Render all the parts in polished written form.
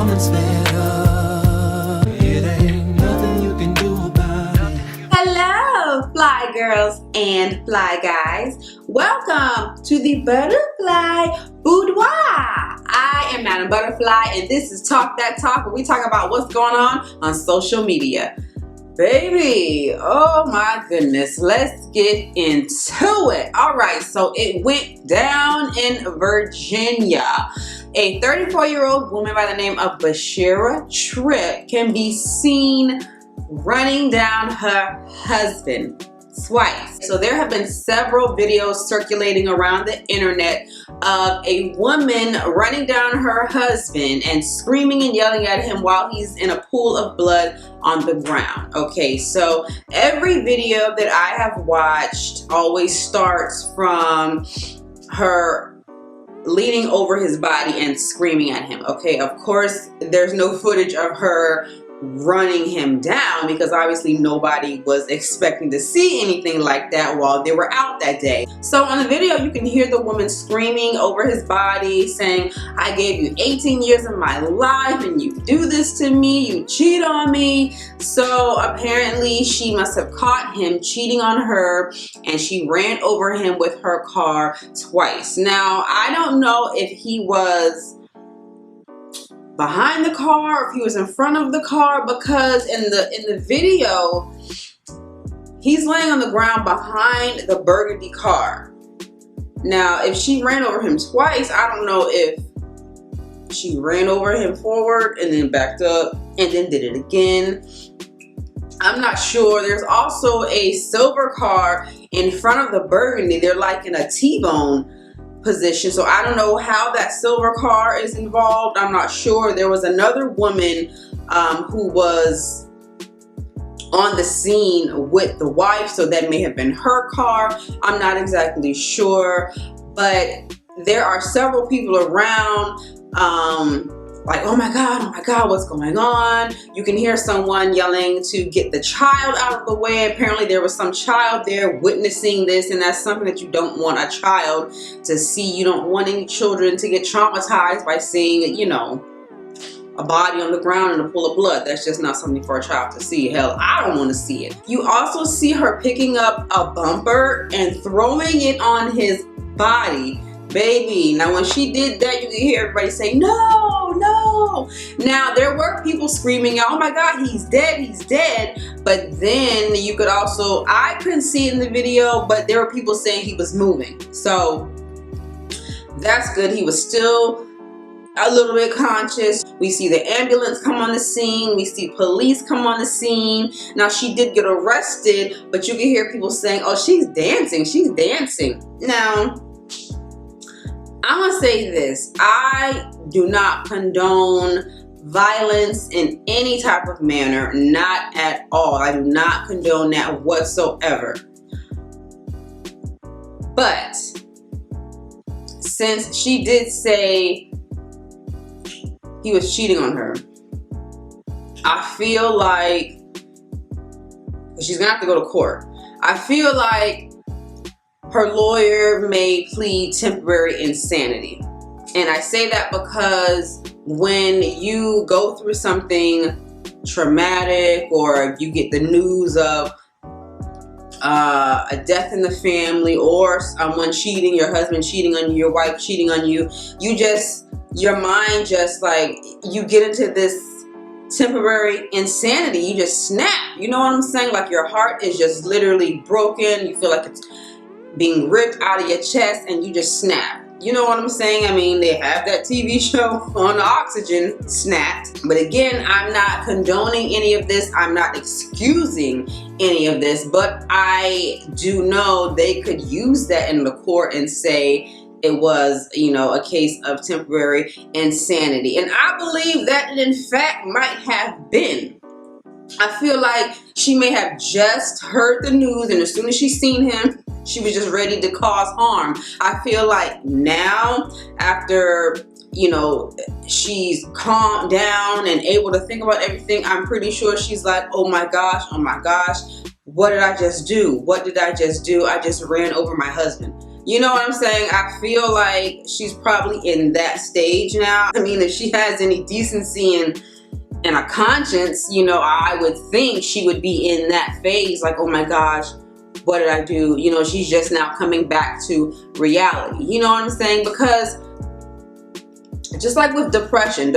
woman's better. It ain't nothing you can do about it. Hello, fly girls and fly guys. Welcome to the ButHerFly Boudoir. I am Madame ButHerFly, and this is Talk That Talk, where we talk about what's going on social media. Baby, oh my goodness, let's get into it. All right, so it went down in Virginia. A 34-year-old woman by the name of Bashira Tripp can be seen running down her husband twice. So there have been several videos circulating around the internet of a woman running down her husband and screaming and yelling at him while he's in a pool of blood on the ground. Okay, so every video that I have watched always starts from her leaning over his body and screaming at him. Okay, of course there's no footage of her running him down because obviously nobody was expecting to see anything like that while they were out that day. So on the video you can hear the woman screaming over his body saying, "I gave you 18 years of my life and you do this to me, you cheat on me." So apparently she must have caught him cheating on her and she ran over him with her car twice. Now I don't know if he was behind the car or if he was in front of the car, because in the video he's laying on the ground behind the burgundy car. Now if she ran over him twice, I don't know if she ran over him forward and then backed up and then did it again. I'm not sure. There's also a silver car in front of the burgundy. They're like in a T-bone position, so I don't know how that silver car is involved. I'm not sure. There was another woman who was on the scene with the wife, so that may have been her car. I'm not exactly sure, but there are several people around like, oh my god, what's going on? You can hear someone yelling to get the child out of the way. Apparently there was some child there witnessing this, and that's something that you don't want a child to see. You don't want any children to get traumatized by seeing, you know, a body on the ground in a pool of blood. That's just not something for a child to see. Hell, I don't want to see it. You also see her picking up a bumper and throwing it on his body. Baby, now when she did that, you could hear everybody say, "No, no." Now there were people screaming, "Oh my god, he's dead, he's dead." But then you could also, I couldn't see it in the video, but there were people saying he was moving. So that's good. He was still a little bit conscious. We see the ambulance come on the scene. We see police come on the scene. Now she did get arrested, but you can hear people saying, "Oh, she's dancing, she's dancing." Now I'm gonna say this, I do not condone violence in any type of manner, not at all. I do not condone that whatsoever. But since she did say he was cheating on her, I feel like she's gonna have to go to court. I feel like her lawyer may plead temporary insanity. And I say that because when you go through something traumatic or you get the news of a death in the family or someone cheating, your husband cheating on you, your wife cheating on you, your mind just like, you get into this temporary insanity. You just snap. You know what I'm saying? Like your heart is just literally broken. You feel like it's being ripped out of your chest and you just snap. You know what I'm saying? I mean, they have that TV show on Oxygen, Snapped. But again, I'm not condoning any of this. I'm not excusing any of this. But I do know they could use that in the court and say it was, you know, a case of temporary insanity. And I believe that it in fact might have been. I feel like she may have just heard the news, and as soon as she seen him, she was just ready to cause harm. I feel like now, after, you know, she's calmed down and able to think about everything, I'm pretty sure she's like, oh my gosh, what did I just do? What did I just do? I just ran over my husband. You know what I'm saying? I feel like she's probably in that stage now. I mean, if she has any decency and a conscience, you know, I would think she would be in that phase, like, oh my gosh, what did I do? You know, she's just now coming back to reality. You know what I'm saying? Because just like with depression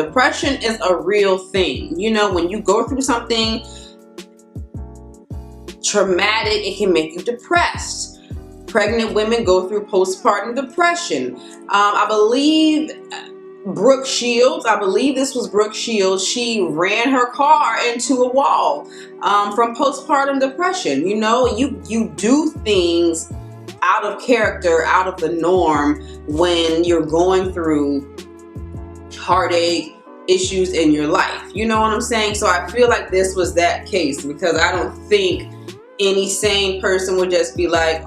is a real thing. You know, when you go through something traumatic, it can make you depressed. Pregnant women go through postpartum depression. I believe Brooke Shields, I believe this was Brooke Shields, she ran her car into a wall from postpartum depression. You know, you do things out of character, out of the norm when you're going through heartache, issues in your life. You know what I'm saying? So I feel like this was that case, because I don't think any sane person would just be like,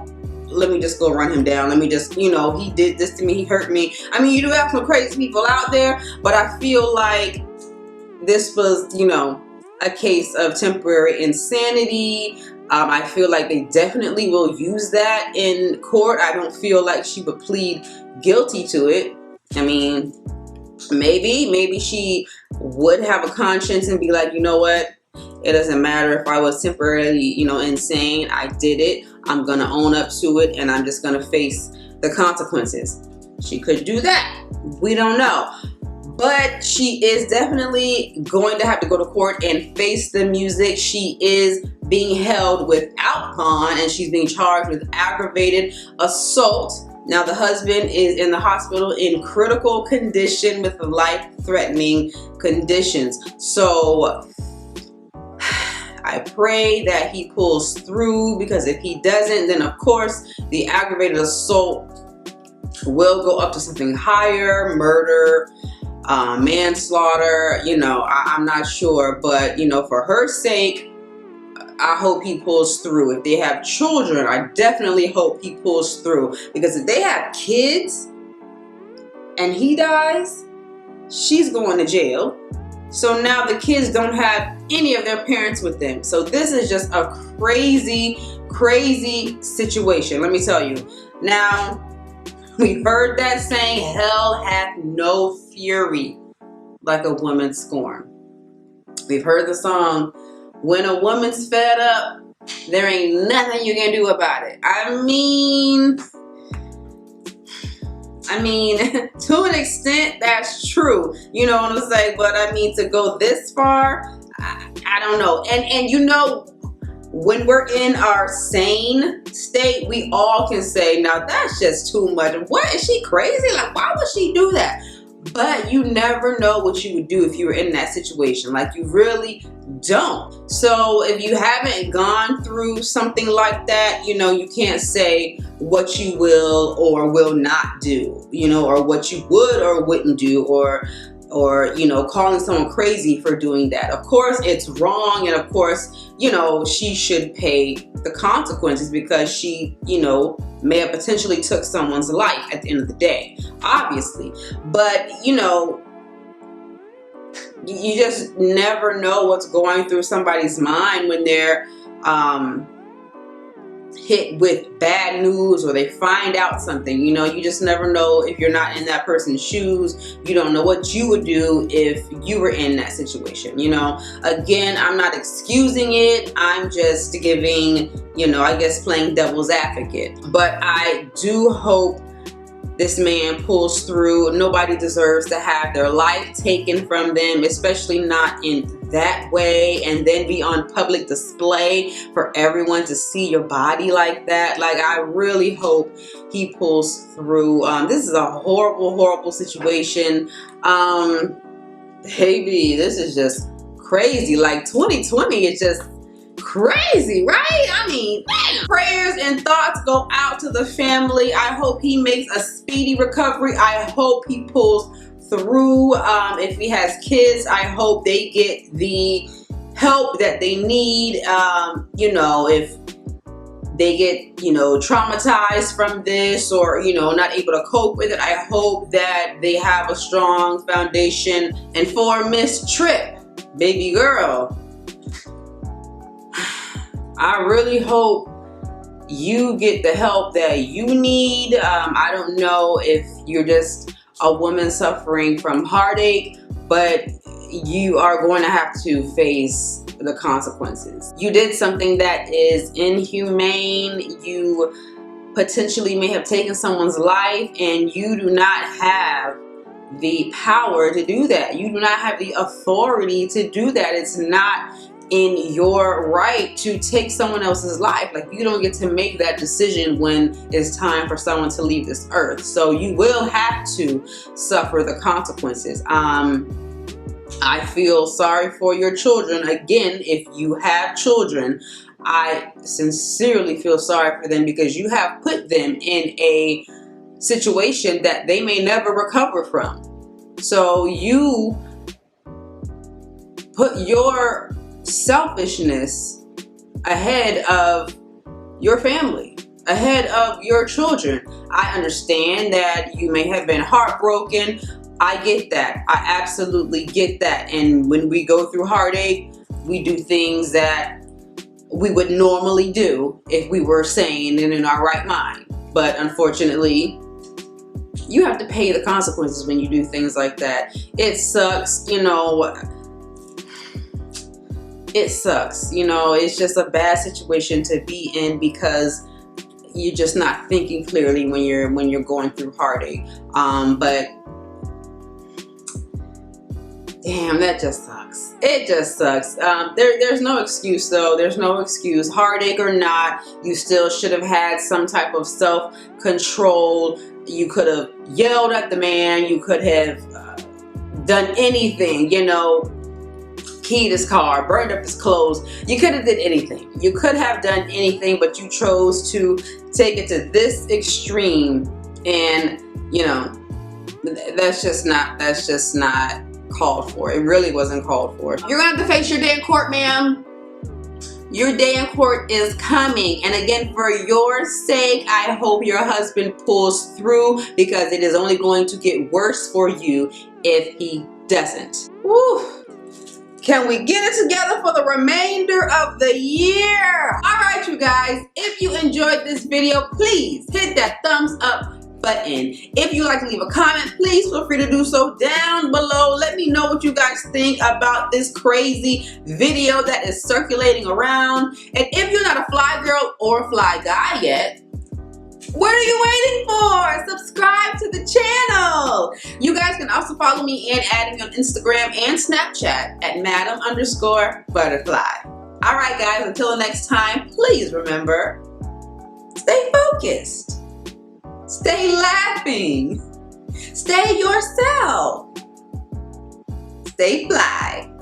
let me just go run him down. Let me just, you know, he did this to me, he hurt me. I mean, you do have some crazy people out there, but I feel like this was, you know, a case of temporary insanity. I feel like they definitely will use that in court. I don't feel like she would plead guilty to it. I mean, maybe she would have a conscience and be like, you know what? It doesn't matter if I was temporarily, you know, insane. I did it. I'm going to own up to it, and I'm just going to face the consequences. She could do that. We don't know. But she is definitely going to have to go to court and face the music. She is being held without bond, and she's being charged with aggravated assault. Now, the husband is in the hospital in critical condition with life-threatening conditions. So I pray that he pulls through, because if he doesn't, then of course the aggravated assault will go up to something higher, murder, manslaughter. You know, I'm not sure, but you know, for her sake, I hope he pulls through. If they have children, I definitely hope he pulls through, because if they have kids and he dies, she's going to jail. So now the kids don't have any of their parents with them. So this is just a crazy, crazy situation. Let me tell you. Now, we've heard that saying, hell hath no fury like a woman scorned. We've heard the song, when a woman's fed up, there ain't nothing you can do about it. I mean, to an extent, that's true. You know what I'm saying? But I mean, to go this far, I don't know. And you know, when we're in our sane state, we all can say, now that's just too much. What, is she crazy? Like, why would she do that? But you never know what you would do if you were in that situation. Like, you really don't. So if you haven't gone through something like that, you know, you can't say what you will or will not do, you know, or what you would or wouldn't do, or you know, calling someone crazy for doing that. Of course, it's wrong, and of course, you know, she should pay the consequences, because she, you know, may have potentially took someone's life at the end of the day, obviously. But, you know, you just never know what's going through somebody's mind when they're hit with bad news, or they find out something. You know, you just never know. If you're not in that person's shoes, you don't know what you would do if you were in that situation. You know, again, I'm not excusing it. I'm just giving, you know, I guess playing devil's advocate. But I do hope this man pulls through. Nobody deserves to have their life taken from them, especially not in that way, and then be on public display for everyone to see your body like that. Like, I really hope he pulls through. This is a horrible, horrible situation. Baby, this is just crazy. Like, 2020 is just crazy, right? I mean, damn. Prayers and thoughts go out to the family. I hope he makes a speedy recovery. I hope he pulls through. If he has kids, I hope they get the help that they need. You know, if they get, you know, traumatized from this, or, you know, not able to cope with it, I hope that they have a strong foundation. And for Miss Tripp, baby girl, I really hope you get the help that you need. I don't know if you're just a woman suffering from heartache, but you are going to have to face the consequences. You did something that is inhumane. You potentially may have taken someone's life, and you do not have the power to do that. You do not have the authority to do that. It's not in your right to take someone else's life. Like, you don't get to make that decision when it's time for someone to leave this earth. So you will have to suffer the consequences. I feel sorry for your children. Again, if you have children, I sincerely feel sorry for them, because you have put them in a situation that they may never recover from. So you put your selfishness ahead of your family, ahead of your children. I understand that you may have been heartbroken. I get that. I absolutely get that. And when we go through heartache, we do things that we would normally do if we were sane and in our right mind. But unfortunately, you have to pay the consequences when you do things like that. It sucks, you know. It sucks, you know. It's just a bad situation to be in, because you're just not thinking clearly when you're going through heartache. But damn, that just sucks. It just sucks. There's no excuse though. There's no excuse. Heartache or not, you still should have had some type of self-control. You could have yelled at the man. You could have done anything, you know, keyed his car, burned up his clothes. You could have did anything. You could have done anything, but you chose to take it to this extreme. And, you know, that's just not called for. It really wasn't called for. You're gonna have to face your day in court, ma'am. Your day in court is coming. And again, for your sake, I hope your husband pulls through, because it is only going to get worse for you if he doesn't. Woo. Can we get it together for the remainder of the year? All right, you guys, if you enjoyed this video, please hit that thumbs up button. If you'd like to leave a comment, please feel free to do so down below. Let me know what you guys think about this crazy video that is circulating around. And if you're not a fly girl or fly guy yet, what are you waiting for? Subscribe to the channel. You guys can also follow me and add me on Instagram and Snapchat at Madame _ButHerFly. All right, guys, until next time, please remember, stay focused, stay laughing, stay yourself, stay fly.